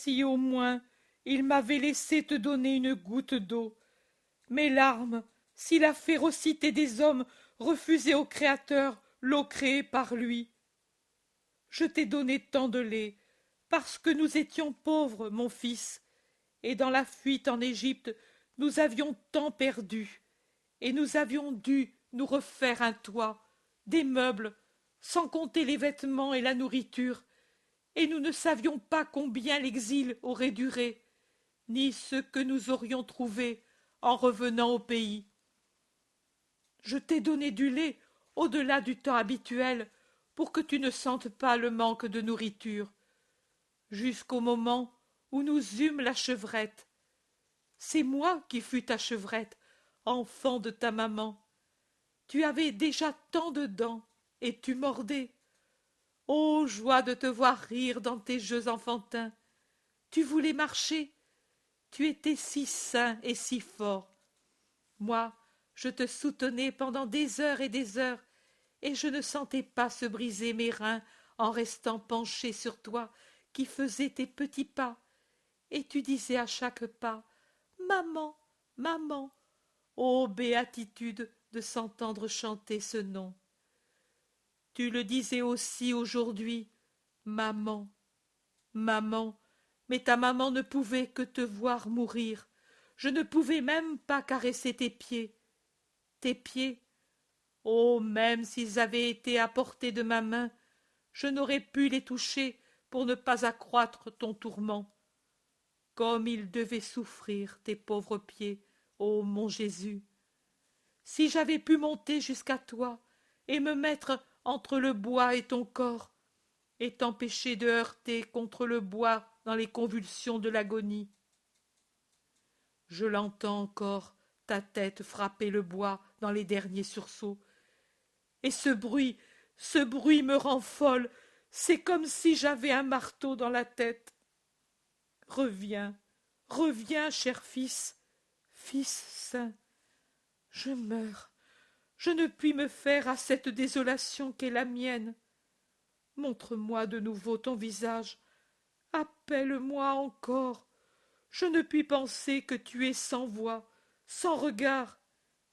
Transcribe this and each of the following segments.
Si au moins il m'avait laissé te donner une goutte d'eau. Mes larmes, si la férocité des hommes refusait au Créateur l'eau créée par lui. Je t'ai donné tant de lait, parce que nous étions pauvres, mon fils, et dans la fuite en Égypte, nous avions tant perdu, et nous avions dû nous refaire un toit, des meubles, sans compter les vêtements et la nourriture, et nous ne savions pas combien l'exil aurait duré, ni ce que nous aurions trouvé en revenant au pays. Je t'ai donné du lait au-delà du temps habituel pour que tu ne sentes pas le manque de nourriture, jusqu'au moment où nous eûmes la chevrette. C'est moi qui fus ta chevrette, enfant de ta maman. Tu avais déjà tant de dents, et tu mordais. Ô joie de te voir rire dans tes jeux enfantins. Tu voulais marcher, tu étais si sain et si fort. Moi, je te soutenais pendant des heures, et je ne sentais pas se briser mes reins en restant penché sur toi, qui faisais tes petits pas, et tu disais à chaque pas, maman, maman. Ô béatitude de s'entendre chanter ce nom. Tu le disais aussi aujourd'hui, maman, maman, mais ta maman ne pouvait que te voir mourir. Je ne pouvais même pas caresser tes pieds. Tes pieds, oh, même s'ils avaient été à portée de ma main, je n'aurais pu les toucher pour ne pas accroître ton tourment. Comme ils devaient souffrir, tes pauvres pieds, ô mon Jésus. Si j'avais pu monter jusqu'à toi et me mettre entre le bois et ton corps, et t'empêcher de heurter contre le bois dans les convulsions de l'agonie. Je l'entends encore, ta tête frapper le bois dans les derniers sursauts. Et ce bruit me rend folle, c'est comme si j'avais un marteau dans la tête. Reviens, reviens, cher fils, fils saint. Je meurs, je ne puis me faire à cette désolation qu'est la mienne. Montre-moi de nouveau ton visage, appelle-moi encore. Je ne puis penser que tu es sans voix, sans regard,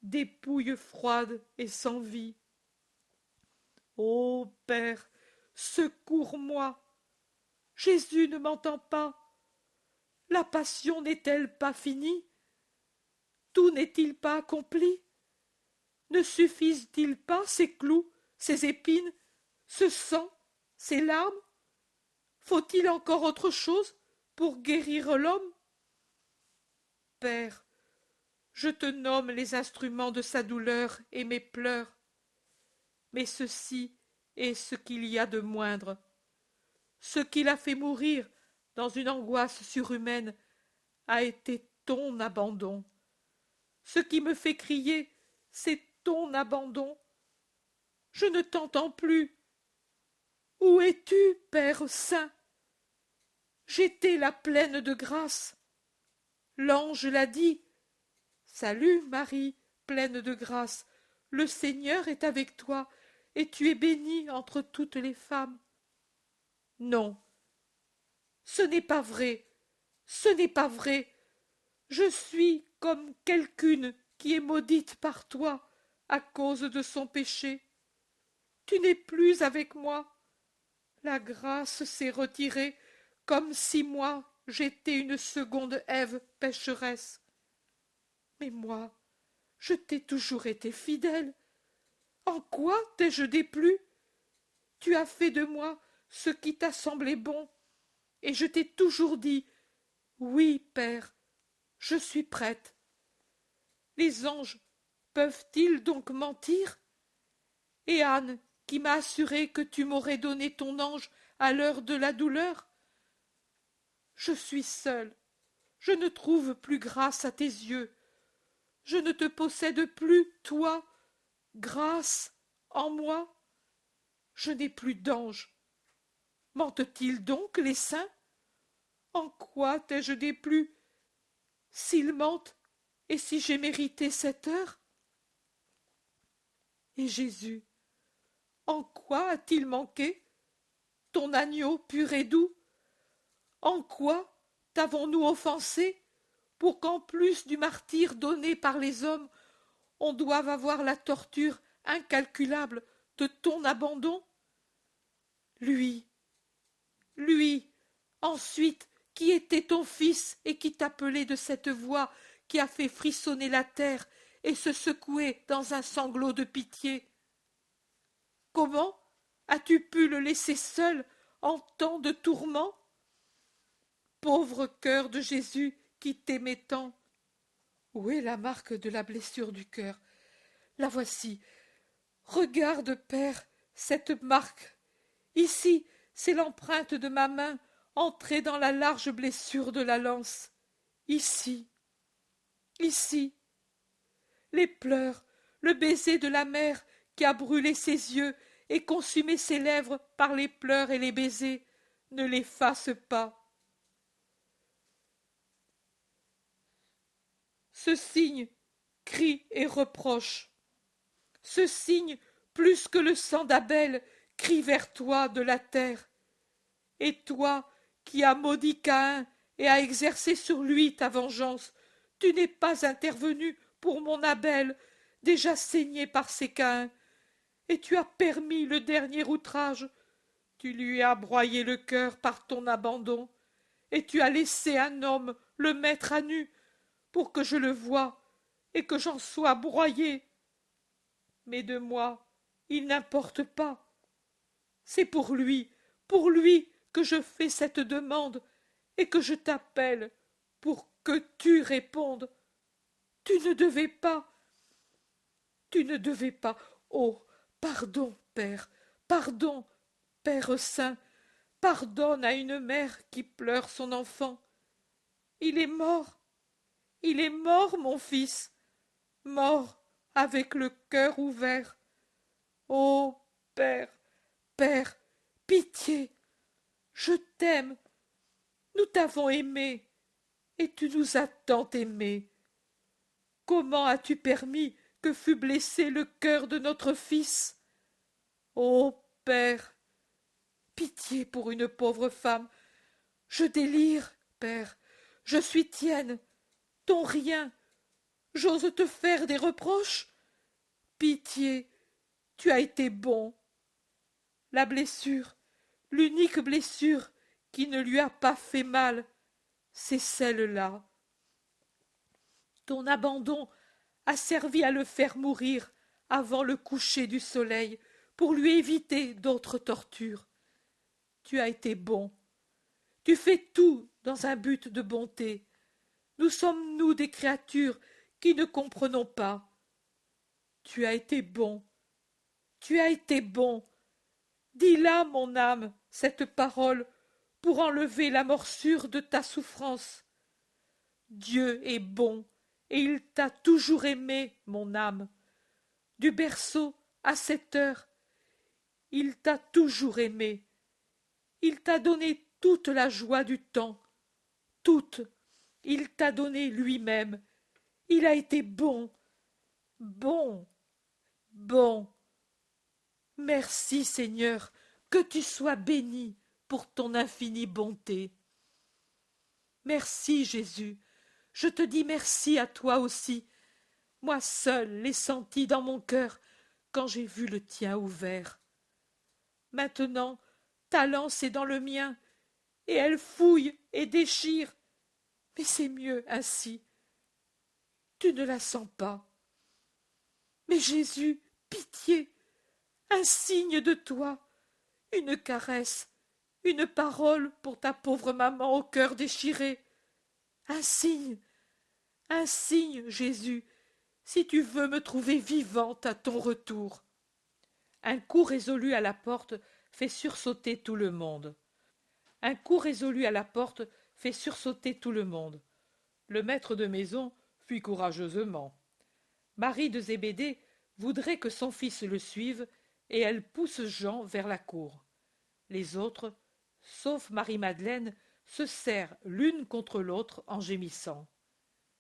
dépouille froide et sans vie. Ô Père, secours-moi. Jésus ne m'entend pas. La passion n'est-elle pas finie? Tout n'est-il pas accompli? Ne suffisent-ils pas ces clous, ces épines, ce sang, ces larmes? Faut-il encore autre chose pour guérir l'homme? Père, je te nomme les instruments de sa douleur et mes pleurs, mais ceci est ce qu'il y a de moindre. Ce qui l'a fait mourir dans une angoisse surhumaine a été ton abandon. Ce qui me fait crier, c'est ton abandon. Je ne t'entends plus. Où es-tu, Père saint? J'étais la pleine de grâce. L'ange l'a dit. Salut, Marie, pleine de grâce. Le Seigneur est avec toi, et tu es bénie entre toutes les femmes. Non, ce n'est pas vrai. Ce n'est pas vrai. Je suis comme quelqu'une qui est maudite par toi à cause de son péché. Tu n'es plus avec moi. La grâce s'est retirée, comme si moi j'étais une seconde Ève pécheresse. Mais moi, je t'ai toujours été fidèle. En quoi t'ai-je déplu? Tu as fait de moi ce qui t'a semblé bon, et je t'ai toujours dit, oui, Père, je suis prête. Les anges peuvent-ils donc mentir? Et Anne, qui m'a assuré que tu m'aurais donné ton ange à l'heure de la douleur? Je suis seule, je ne trouve plus grâce à tes yeux, je ne te possède plus, toi, grâce en moi. Je n'ai plus d'ange. Mentent-ils donc les saints? En quoi t'ai-je déplu? S'ils mentent, et si j'ai mérité cette heure? Et Jésus, en quoi a-t-il manqué? Ton agneau pur et doux? En quoi t'avons-nous offensé, pour qu'en plus du martyre donné par les hommes, on doive avoir la torture incalculable de ton abandon? Lui, lui, ensuite, qui était ton fils et qui t'appelait de cette voix qui a fait frissonner la terre et se secouer dans un sanglot de pitié. Comment as-tu pu le laisser seul en temps de tourments? Pauvre cœur de Jésus qui t'aimait tant! Où est la marque de la blessure du cœur? La voici. Regarde, Père, cette marque. Ici, c'est l'empreinte de ma main entrée dans la large blessure de la lance. Ici, ici. Les pleurs, le baiser de la mère qui a brûlé ses yeux et consumé ses lèvres par les pleurs et les baisers, ne l'effacent pas. Ce signe, crie et reproche. Ce signe, plus que le sang d'Abel, crie vers toi de la terre. Et toi, qui as maudit Caïn et as exercé sur lui ta vengeance, tu n'es pas intervenu pour mon Abel, déjà saigné par ses Caïns, et tu as permis le dernier outrage. Tu lui as broyé le cœur par ton abandon, et tu as laissé un homme le mettre à nu, pour que je le voie et que j'en sois broyé. Mais de moi, il n'importe pas. C'est pour lui que je fais cette demande et que je t'appelle pour que tu répondes. Tu ne devais pas. Tu ne devais pas. Oh, pardon, Père, pardon, Père saint, pardonne à une mère qui pleure son enfant. Il est mort. Il est mort, mon fils, mort avec le cœur ouvert. Ô Père, Père, pitié, je t'aime, nous t'avons aimé, et tu nous as tant aimés. Comment as-tu permis que fût blessé le cœur de notre fils? Ô Père, pitié pour une pauvre femme, je délire, Père, je suis tienne, ton rien, j'ose te faire des reproches? Pitié, tu as été bon. La blessure, l'unique blessure qui ne lui a pas fait mal, c'est celle-là. Ton abandon a servi à le faire mourir avant le coucher du soleil pour lui éviter d'autres tortures. Tu as été bon. Tu fais tout dans un but de bonté. Nous sommes, nous, des créatures qui ne comprenons pas. Tu as été bon. Tu as été bon. Dis-la, mon âme, cette parole, pour enlever la morsure de ta souffrance. Dieu est bon, et il t'a toujours aimé, mon âme. Du berceau à cette heure, il t'a toujours aimé. Il t'a donné toute la joie du temps, toute. Il t'a donné lui-même. Il a été bon, bon, bon. Merci, Seigneur, que tu sois béni pour ton infinie bonté. Merci, Jésus, je te dis merci à toi aussi. Moi seul l'ai senti dans mon cœur quand j'ai vu le tien ouvert. Maintenant, ta lance est dans le mien, et elle fouille et déchire. Mais c'est mieux ainsi. Tu ne la sens pas. Mais Jésus, pitié, un signe de toi, une caresse, une parole pour ta pauvre maman au cœur déchiré. Un signe, Jésus, si tu veux me trouver vivante à ton retour. Un coup résolu à la porte fait sursauter tout le monde. Un coup résolu à la porte fait sursauter tout le monde. Le maître de maison fuit courageusement. Marie de Zébédée voudrait que son fils le suive, et elle pousse Jean vers la cour. Les autres, sauf Marie-Madeleine, se serrent l'une contre l'autre en gémissant.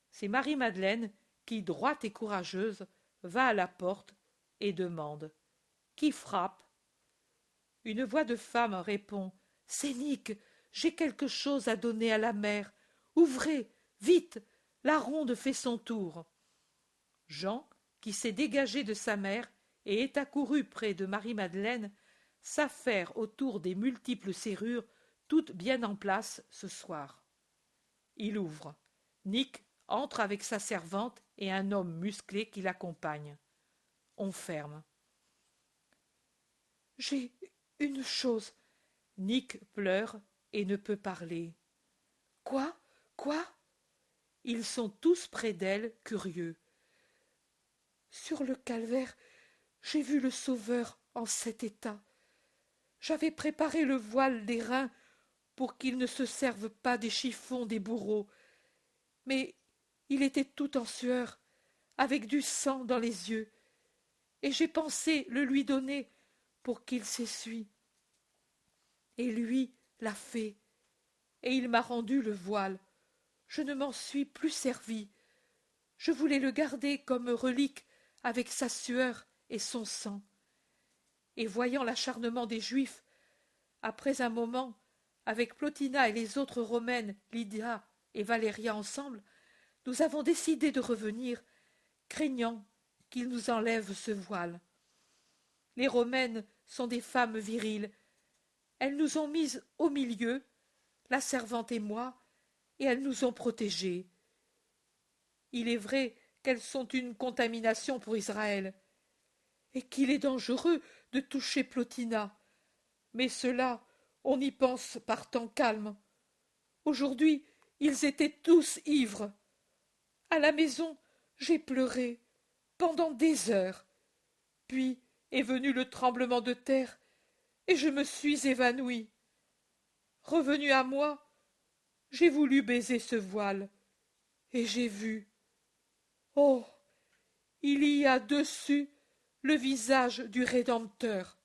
C'est Marie-Madeleine qui, droite et courageuse, va à la porte et demande « Qui frappe ?» Une voix de femme répond « Sénique, j'ai quelque chose à donner à la mère. ouvrez, vite, la ronde fait son tour. Jean, qui s'est dégagé de sa mère et est accouru près de Marie-Madeleine, s'affaire autour des multiples serrures, toutes bien en place ce soir. Il ouvre. Nick entre avec sa servante et un homme musclé qui l'accompagne. On ferme. « J'ai une chose. » Nick pleure et ne peut parler. « Quoi? Quoi ?» Ils sont tous près d'elle, curieux. « Sur le calvaire, j'ai vu le Sauveur en cet état. J'avais préparé le voile des reins pour qu'il ne se serve pas des chiffons des bourreaux. Mais il était tout en sueur, avec du sang dans les yeux, et j'ai pensé le lui donner pour qu'il s'essuie. Et lui l'a fait, et il m'a rendu le voile. Je ne m'en suis plus servi. Je voulais le garder comme relique avec sa sueur et son sang. Et voyant l'acharnement des Juifs, après un moment, avec Plotina et les autres Romaines, Lydia et Valéria ensemble, nous avons décidé de revenir, craignant qu'ils nous enlèvent ce voile. Les Romaines sont des femmes viriles. Elles nous ont mises au milieu, la servante et moi, et elles nous ont protégées. Il est vrai qu'elles sont une contamination pour Israël, et qu'il est dangereux de toucher Plotina. Mais cela, on y pense par temps calme. Aujourd'hui, ils étaient tous ivres. À la maison, j'ai pleuré pendant des heures. Puis est venu le tremblement de terre, et je me suis évanouie. Revenu à moi, j'ai voulu baiser ce voile, et j'ai vu. Oh, il y a dessus le visage du Rédempteur.